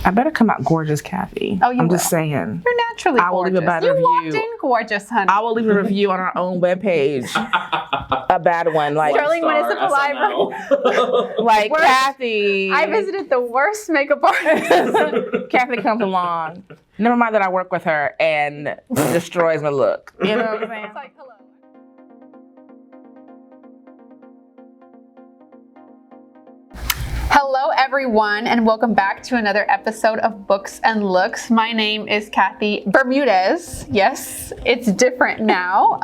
I better come out gorgeous, Kathy. Oh, I'm just saying. You're naturally gorgeous. I will leave a bad review. You walked in gorgeous, honey. I will leave a review on our own webpage. A bad one, like Sterling Municipal Library. Like Kathy. I visited the worst makeup artist. Kathy comes along. Never mind that I work with her and destroys my look. You know what I'm saying? It's like, hello. Hello, everyone, and welcome back to another episode of Books and Looks. My name is Kathy Bermudez. Yes, it's different now.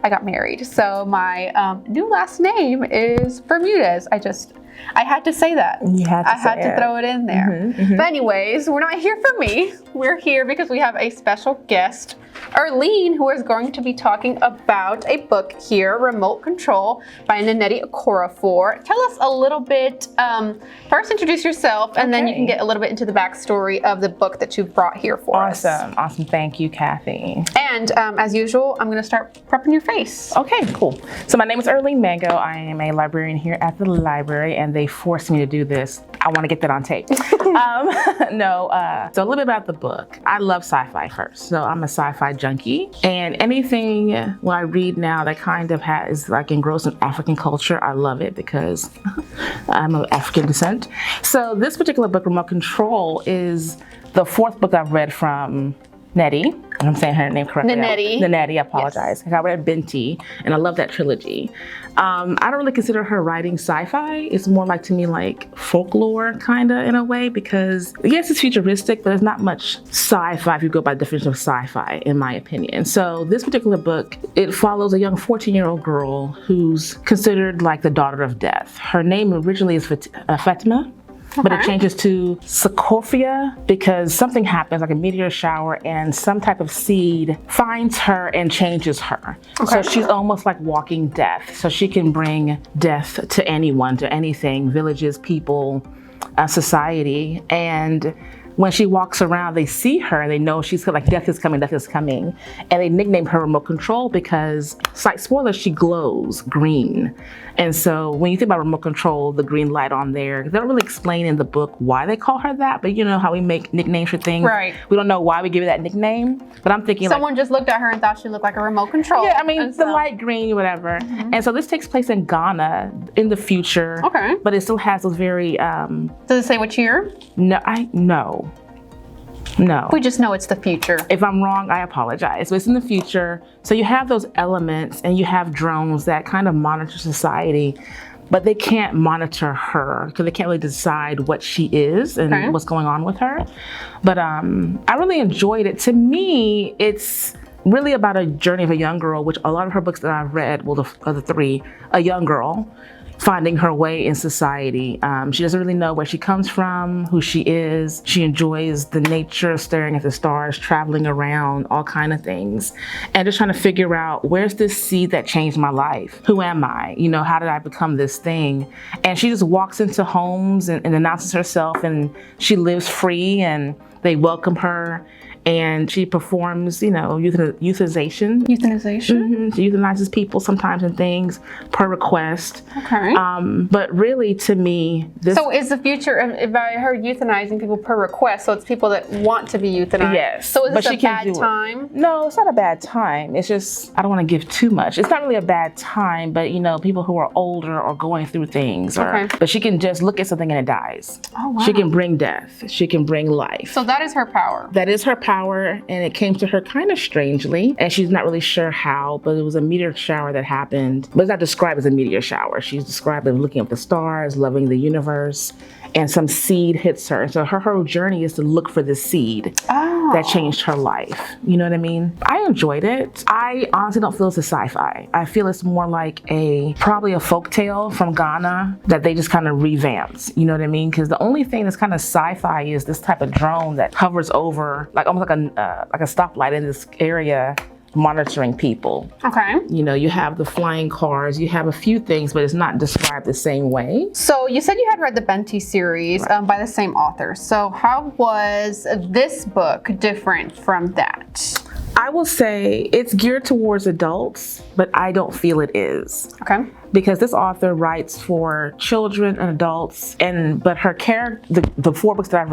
I got married, so my new last name is Bermudez. I had to say that. You had to I had to throw it in there. But anyways, we're not here for me. We're here because we have a special guest, Erline, who is going to be talking about a book here, Remote Control by Nnedi Okorafor. Tell us a little bit, first introduce yourself, and then you can get a little bit into the backstory of the book that you've brought here for us. Awesome. Thank you, Kathy. And as usual, I'm going to start prepping your face. Okay, cool. So my name is Erline Mango. I am a librarian here at the library, and they forced me to do this. I want to get that on tape. So a little bit about the book. I love sci-fi first. So I'm a sci-fi junkie, and anything I read now that kind of is like engrossed in African culture, I love it because I'm of African descent. So this particular book, Remote Control, is the fourth book I've read from Nnedi. I'm saying her name correctly. Nnedi, I apologize. Yes. I read Binti, and I love that trilogy. I don't really consider her writing sci-fi. It's more like, to me, like folklore kind of in a way, because yes, it's futuristic, but there's not much sci-fi if you go by the definition of sci-fi, in my opinion. So this particular book, it follows a young 14-year-old girl who's considered like the daughter of death. Her name originally is Fatima. But it changes to Sokovia because something happens, like a meteor shower, and some type of seed finds her and changes her. So she's almost like walking death. So she can bring death to anyone, to anything, villages, people, society. And when she walks around, they see her and they know she's like, death is coming. And they nickname her Remote Control because, slight spoiler, she glows green. And so when you think about Remote Control, the green light on there, they don't really explain in the book why they call her that, but you know how we make nicknames for things? Right. We don't know why we give her that nickname, but I'm thinking someone just looked at her and thought she looked like a remote control. Yeah, I mean, the light green, whatever. And so this takes place in Ghana in the future. Okay. But it still has those very... Does it say what year? No. We just know it's the future. If I'm wrong, I apologize. But it's in the future. So you have those elements and you have drones that kind of monitor society, but they can't monitor her because they can't really decide what she is and what's going on with her. But I really enjoyed it. To me, it's really about a journey of a young girl, which a lot of her books that I've read, well, the three, a young girl finding her way in society. She doesn't really know where she comes from, who she is. She enjoys the nature, staring at the stars, traveling around, all kind of things, and just trying to figure out, where's this seed that changed my life? Who am I? You know, how did I become this thing? And she just walks into homes and announces herself, and she lives free, and they welcome her. And she performs, euthanization. Euthanization? She euthanizes people sometimes and things per request. Okay. But really, to me, So is the future, if I heard euthanizing people per request, so it's people that want to be euthanized? Yes. So is this a bad time? No, it's not a bad time. It's just, I don't want to give too much. It's not really a bad time, but people who are older or going through things. But she can just look at something and it dies. Oh, wow. She can bring death. She can bring life. So that is her power. That is her power. And it came to her kind of strangely, and she's not really sure how, but it was a meteor shower that happened. But it's not described as a meteor shower. She's described as looking up the stars, loving the universe, and some seed hits her. So her whole journey is to look for this seed that changed her life. You know what I mean? I enjoyed it. I honestly don't feel it's a sci-fi. I feel it's more like probably a folktale from Ghana that they just kind of revamped. You know what I mean? Because the only thing that's kind of sci-fi is this type of drone that hovers over, like almost like a stoplight in this area, monitoring people. Okay. You have the flying cars, you have a few things, but it's not described the same way. So you said you had read the Binti series by the same author. So how was this book different from that? I will say it's geared towards adults, but I don't feel it is. Okay. because this author writes for children and adults, but her character, the 4 books that I've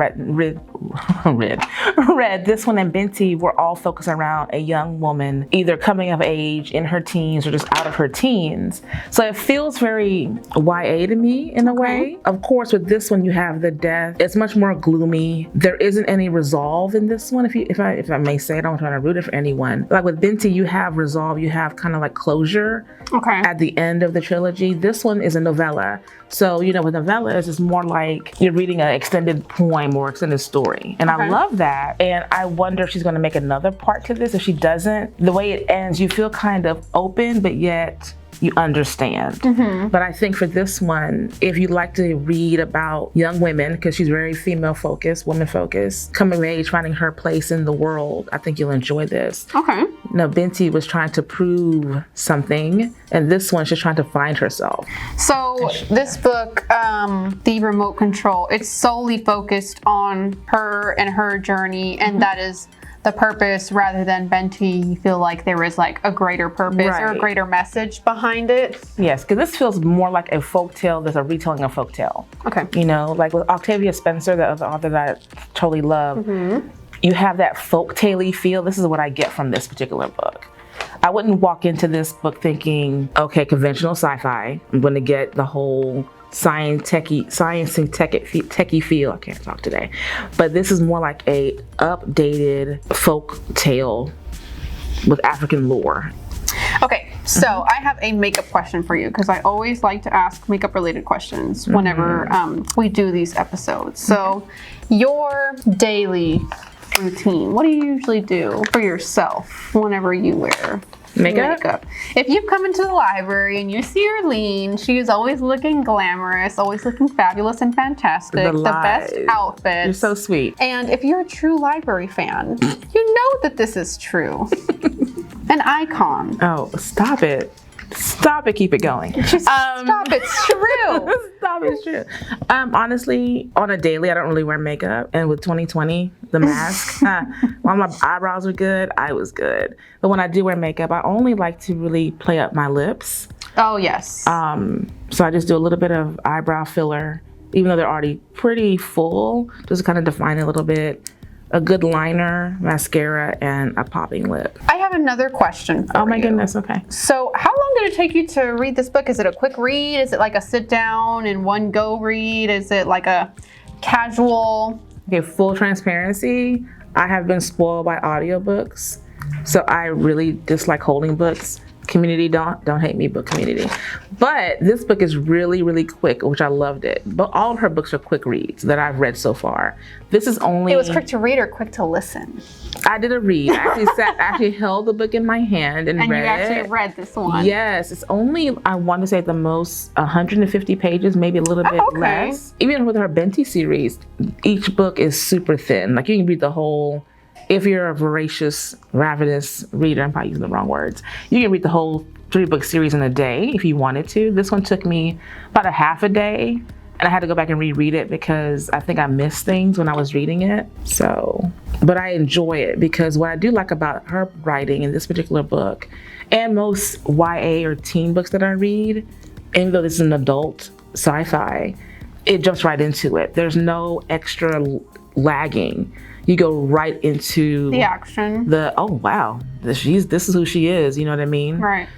read, this one and Binti were all focused around a young woman either coming of age in her teens or just out of her teens. So it feels very YA to me in a way. Of course, with this one you have the death. It's much more gloomy. There isn't any resolve in this one, if I may say. I don't want to root it for anyone. Like with Binti, you have resolve, you have kind of like closure at the end of the trilogy. This one is a novella. So, with novellas, it's more like you're reading an extended poem or extended story. And I love that. And I wonder if she's going to make another part to this. If she doesn't, the way it ends, you feel kind of open, but yet you understand. But I think for this one, if you like to read about young women, because she's very female focused, woman focused, coming of age, finding her place in the world, I think you'll enjoy this. Binti was trying to prove something, and this one she's trying to find herself. So this book, The Remote Control, it's solely focused on her and her journey, and that is the purpose, rather than Binti, you feel like there is like a greater purpose or a greater message behind it? Yes, because this feels more like a folktale. There's a retelling of folktale. Like with Octavia Spencer, the other author that I totally love, you have that folktale-y feel. This is what I get from this particular book. I wouldn't walk into this book thinking, okay, conventional sci-fi. I'm going to get the whole techie feel. I can't talk today, but this is more like a updated folk tale with African lore. Okay, so I have a makeup question for you, because I always like to ask makeup related questions whenever we do these episodes. So your daily routine, what do you usually do for yourself whenever you wear makeup? If you come into the library and you see Erline, she is always looking glamorous, always looking fabulous and fantastic, the best outfits. You're so sweet. And if you're a true library fan, you know that this is true. An icon. Oh, stop it. Stop it, keep it going. Stop, it's true. Stop, it's true. Honestly, on a daily, I don't really wear makeup. And with 2020, the mask, while my eyebrows were good, I was good. But when I do wear makeup, I only like to really play up my lips. Oh, yes. So I just do a little bit of eyebrow filler, even though they're already pretty full, just to kind of define it a little bit. A good liner, mascara, and a popping lip. I have another question for you. Oh my goodness, okay. So how long did it take you to read this book? Is it a quick read? Is it like a sit down and one go read? Is it like a casual? Okay, full transparency, I have been spoiled by audiobooks. So I really dislike holding books. Community, don't hate me, book community. But this book is really, really quick, which I loved it. But all of her books are quick reads that I've read so far. This is only... It was quick to read or quick to listen? I did a read. I actually held the book in my hand and read it. And you actually read this one? Yes. It's only, I want to say at the most, 150 pages, maybe a little bit less. Even with her Binti series, each book is super thin. Like you can read the whole... If you're a voracious, ravenous reader, I'm probably using the wrong words, you can read the whole 3-book series in a day if you wanted to. This one took me about a half a day, and I had to go back and reread it because I think I missed things when I was reading it. So, but I enjoy it because what I do like about her writing in this particular book, and most YA or teen books that I read, even though this is an adult sci-fi, it jumps right into it. There's no extra lagging. You go right into the action. Oh wow, this is who she is. You know what I mean? Right.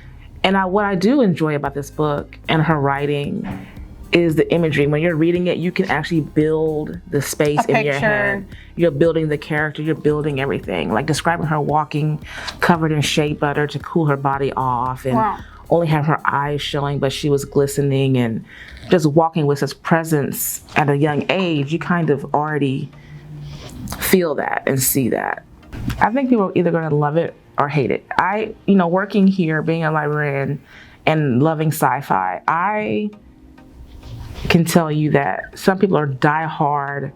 And what I do enjoy about this book and her writing is the imagery. When you're reading it, you can actually build the space in your head. You're building the character. You're building everything. Like describing her walking covered in shea butter to cool her body off, and only have her eyes showing, but she was glistening, and just walking with such presence at a young age. You kind of already feel that and see that. I think people are either going to love it or hate it. Working here, being a librarian and loving sci-fi, I can tell you that some people are diehard.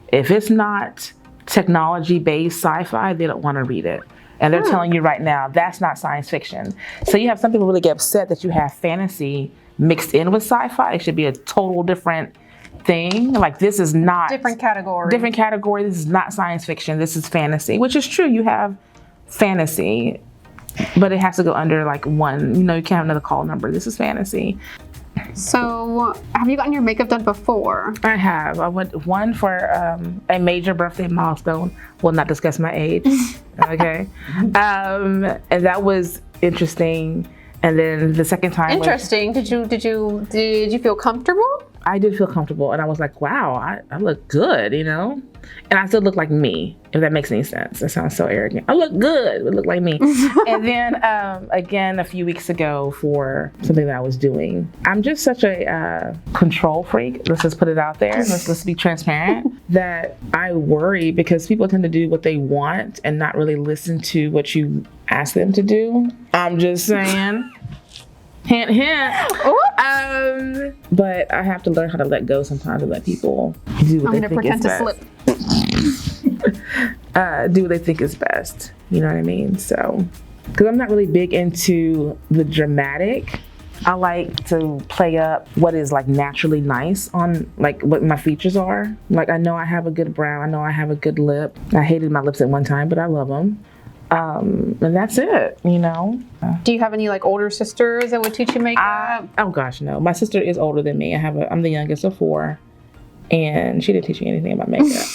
If it's not technology-based sci-fi, they don't want to read it. And they're telling you right now, that's not science fiction. So you have some people really get upset that you have fantasy mixed in with sci-fi. It should be a total different thing. Like this is not different category. This is not science fiction. This is fantasy, which is true. You have fantasy, but it has to go under like one. You can't have another call number. This is fantasy. So, have you gotten your makeup done before? I have. I went one for a major birthday milestone. Will not discuss my age. Okay. And that was interesting. And then the second time. Interesting. Did you feel comfortable? I did feel comfortable, and I was like, wow, I look good, you know? And I still look like me, if that makes any sense. That sounds so arrogant. I look good, but look like me. And then again, a few weeks ago for something that I was doing. I'm just such a control freak. Let's just put it out there. Let's be transparent. That I worry because people tend to do what they want and not really listen to what you ask them to do. I'm just saying. Hint, hint. But I have to learn how to let go sometimes and let people do what they think is best. I'm gonna pretend to slip. Do what they think is best. You know what I mean? So, because I'm not really big into the dramatic. I like to play up what is like naturally nice on like what my features are. Like I know I have a good brow. I know I have a good lip. I hated my lips at one time, but I love them. And that's it, you know. Do you have any like older sisters that would teach you makeup? Oh gosh, no. My sister is older than me. I'm the youngest of 4, and she didn't teach me anything about makeup.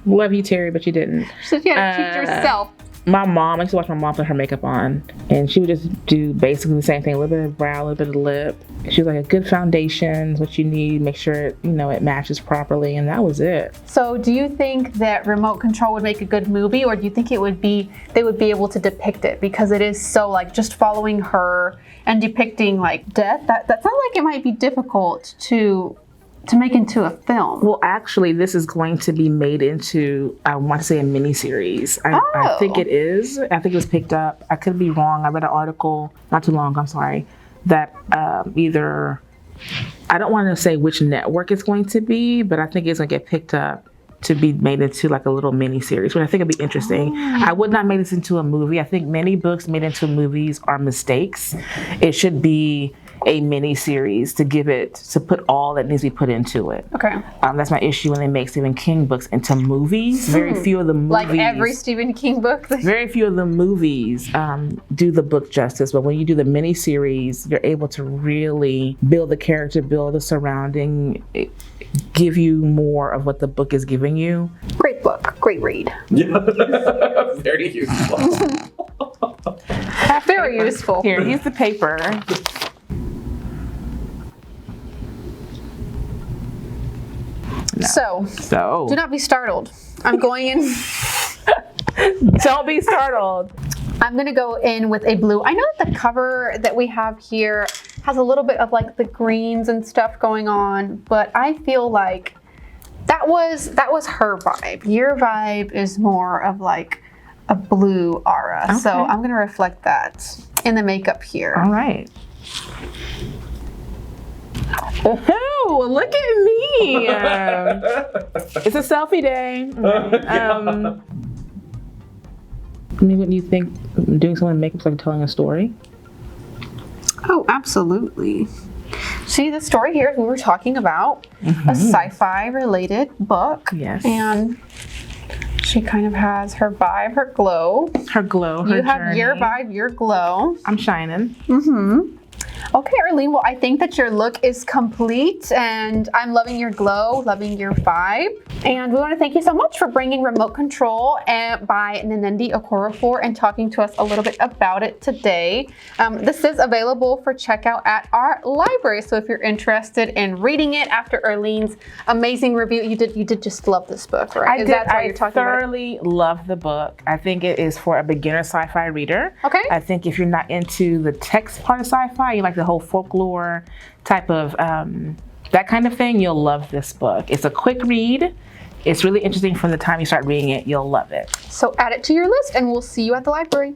Love you, Terry, but you didn't. So you had to teach yourself. My mom, I used to watch my mom put her makeup on, and she would just do basically the same thing, a little bit of brow, a little bit of lip. She was like, a good foundation is what you need, make sure it, you know, it matches properly, and that was it. So do you think that Remote Control would make a good movie, or do you think they would be able to depict it? Because it is so like just following her and depicting like death, that sounds like it might be difficult to make into a film. Well, actually, this is going to be made into, I want to say, a mini-series. I think it is. I think it was picked up. I could be wrong. I read an article not too long ago, I'm sorry, that either, I don't want to say which network it's going to be, but I think it's going to get picked up to be made into like a little mini-series, which I think would be interesting. I would not make this into a movie. I think many books made into movies are mistakes. It should be a mini-series to put all that needs to be put into it. Okay. That's my issue when they make Stephen King books into movies. Very few of the movies. Like every Stephen King book? Very few of the movies do the book justice, but when you do the mini-series, you're able to really build the character, build the surrounding, give you more of what the book is giving you. Great book, great read. Yeah, very useful. Very useful. Here, here's the paper. No. So, do not be startled. I'm going in. Don't be startled. I'm going to go in with a blue. I know that the cover that we have here has a little bit of like the greens and stuff going on, but I feel like that was her vibe. Your vibe is more of like a blue aura. Okay. So I'm going to reflect that in the makeup here. All right. Oh, look at me. It's a selfie day. I mean, wouldn't you think doing something in makeup is like telling a story? Oh, absolutely. See, the story here is we were talking about a sci-fi related book. Yes. And she kind of has her vibe, her glow. Her glow, her You have journey. your vibe, your glow. I'm shining. Okay, Erline, well, I think that your look is complete, and I'm loving your glow, loving your vibe. And we want to thank you so much for bringing Remote Control by Nnedi Okorafor and talking to us a little bit about it today. This is available for checkout at our library, so if you're interested in reading it after Erline's amazing review, you did just love this book, right? I did. I thoroughly love the book. I think it is for a beginner sci-fi reader. Okay. I think if you're not into the text part of sci-fi, you like the whole folklore type of that kind of thing, you'll love this book. It's a quick read. It's really interesting from the time you start reading it. You'll love it. So add it to your list and we'll see you at the library.